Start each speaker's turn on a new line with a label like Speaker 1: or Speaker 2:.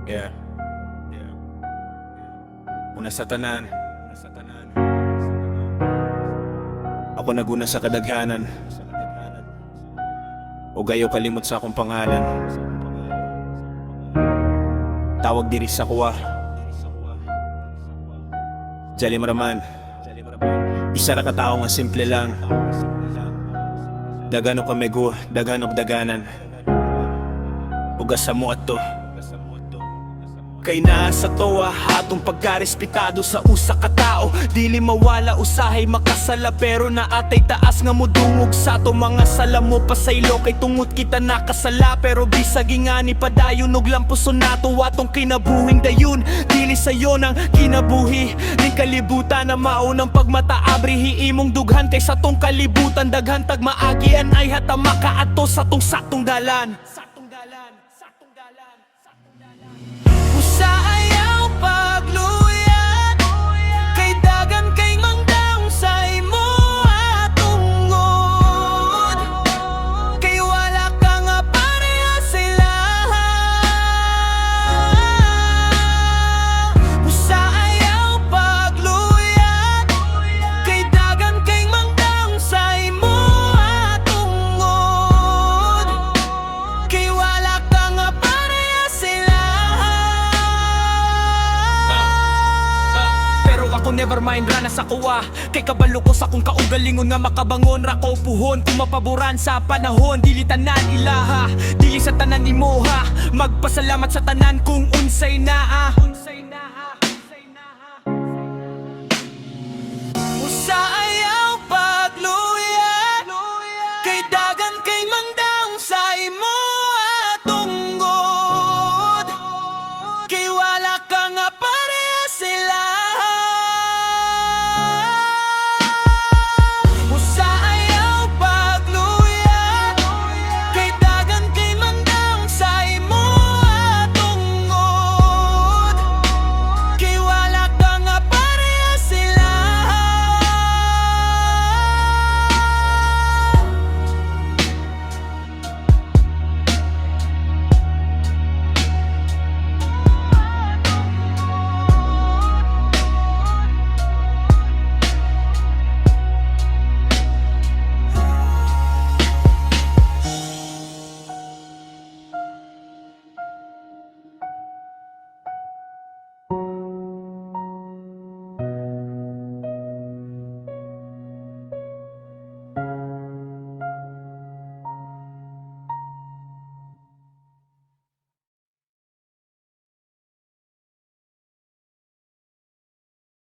Speaker 1: Yeah. Una sa tanan, ako naguna sa kadaghanan, o gayo kalimot sa akong pangalan. Tawag diri sa kuwa Jali Maraman. Isa ra ka tao nga simple lang, dagano ka mego, dagano daganan, ugas sa mo ato. Kay naa sa toa hatong pagkarespetado sa usa ka tao, dili mawala usahay makasala, pero naatay taas nga modungog sa to mga sala mo pasaylo. Kay tungot kita nakasala, pero bisag ingani padayon og lampuson nato atong kinabuhing dayon. Dili sayo nang kinabuhi ning kalibutan na maunang pagmataabri hiimong dughan kay sa tong kalibutan daghan tag maagian ay hata makaato sa tong saktong dalan. Sa ayaw pagluyat kay dagan kay mangdaong sa imo atungod, kay wala ka nga pareha sila. Sa ayaw pagluyat kay dagan kay mangdaong sa imo atungod, kay wala ka nga pareha sila. Ako never mind ra na sa kuwa, kay kabalo ko sa kung kaugalingon nga makabangon ra ko puhon. Kung mapaboran sa panahon, dili tanan ilaha, dili sa tanan imo ha. Magpasalamat sa tanan kung unsay naa.